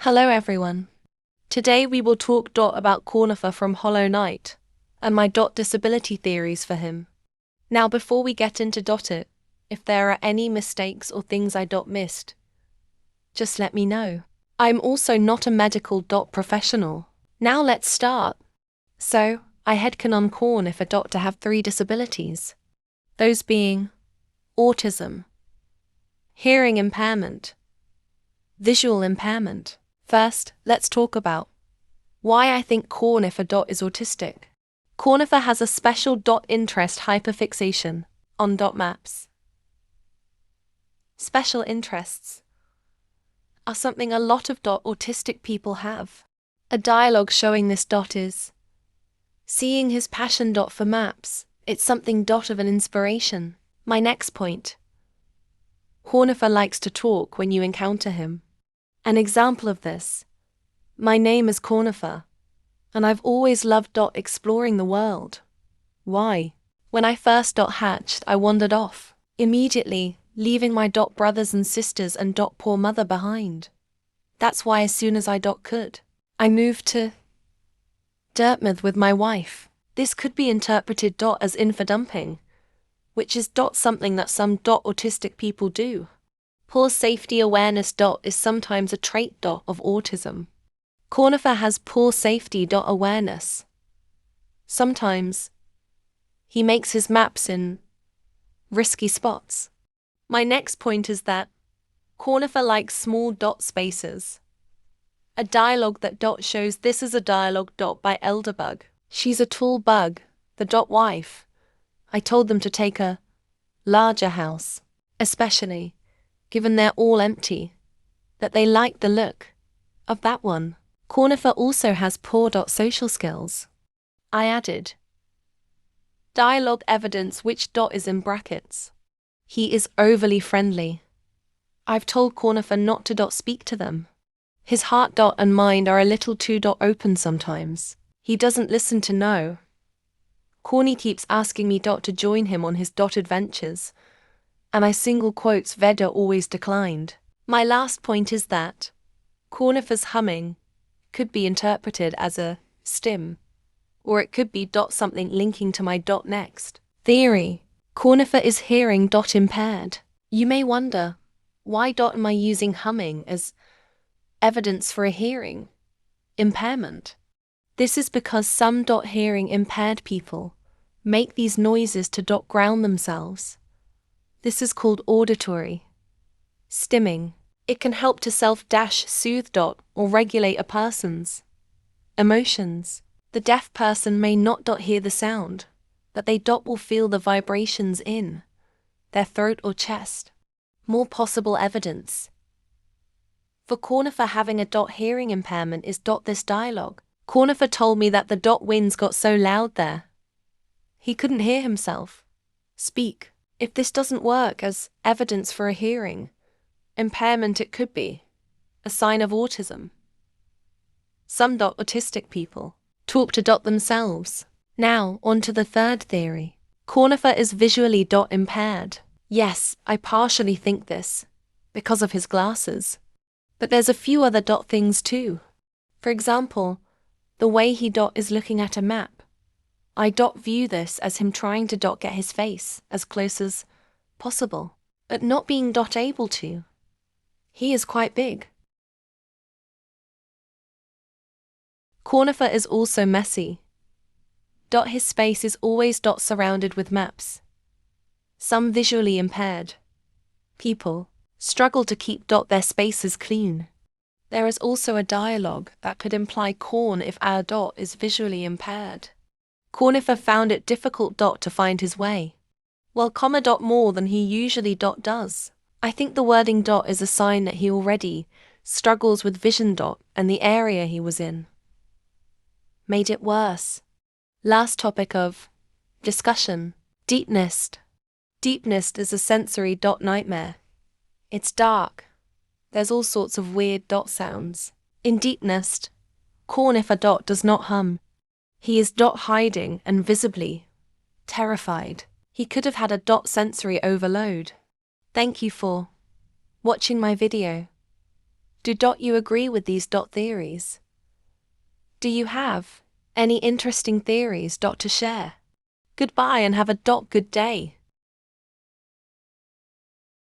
Hello everyone. Today we will talk about Cornifer from Hollow Knight, and my disability theories for him. Now before we get into it, if there are any mistakes or things I missed, just let me know. I'm also not a medical professional. Now let's start. So, I headcanon Cornifer to have 3 disabilities. Those being autism, hearing impairment, visual impairment. First, let's talk about why I think Cornifer is autistic. Cornifer has a special interest hyperfixation on maps. Special interests are something a lot of autistic people have. A dialogue showing this is seeing his passion for maps. It's something of an inspiration. My next point. Cornifer likes to talk when you encounter him. An example of this. My name is Cornifer, and I've always loved exploring the world. Why? When I first hatched, I wandered off, immediately, leaving my brothers and sisters and poor mother behind. That's why as soon as I could, I moved to Dartmouth with my wife. This could be interpreted as infodumping, which is something that some autistic people do. Poor safety awareness is sometimes a trait of autism. Cornifer has poor safety awareness. Sometimes he makes his maps in risky spots. My next point is that Cornifer likes small spaces. A dialogue that shows this is a dialogue by Elderbug. She's a tall bug, the wife. I told them to take a larger house, especially given they're all empty, that they like the look of that one. Cornifer also has poor social skills. I added dialogue evidence which is in brackets. He is overly friendly. I've told Cornifer not to speak to them. His heart and mind are a little too open sometimes. He doesn't listen to no. Corny keeps asking me to join him on his adventures, and I single quotes Veda always declined. My last point is that Cornifer's humming could be interpreted as a stim, or it could be something linking to my next theory. Cornifer is hearing impaired. You may wonder, why am I using humming as evidence for a hearing impairment? This is because some hearing impaired people make these noises to ground themselves. This is called auditory stimming. It can help to self-soothe or regulate a person's emotions. The deaf person may not hear the sound, but they will feel the vibrations in their throat or chest. More possible evidence for Cornifer having a hearing impairment is this dialogue. Cornifer told me that the winds got so loud there, he couldn't hear himself speak. If this doesn't work as evidence for a hearing impairment, it could be a sign of autism. Some autistic people talk to themselves. Now, on to the third theory. Cornifer is visually impaired. Yes, I partially think this, because of his glasses. But there's a few other things too. For example, the way he is looking at a map. I view this as him trying to get his face as close as possible, but not being able to. He is quite big. Cornifer is also messy. His space is always surrounded with maps. Some visually impaired people struggle to keep their spaces clean. There is also a dialogue that could imply if our is visually impaired. Cornifer found it difficult to find his way. Well, more than he usually does. I think the wording is a sign that he already struggles with vision and the area he was in made it worse. Last topic of discussion. Deepness. Deepness is a sensory nightmare. It's dark. There's all sorts of weird sounds. In deepness, Cornifer does not hum. He is hiding and visibly terrified. He could have had a sensory overload. Thank you for watching my video. Do dot you agree with these dot theories? Do you have any interesting theories dot to share? Goodbye and have a dot good day.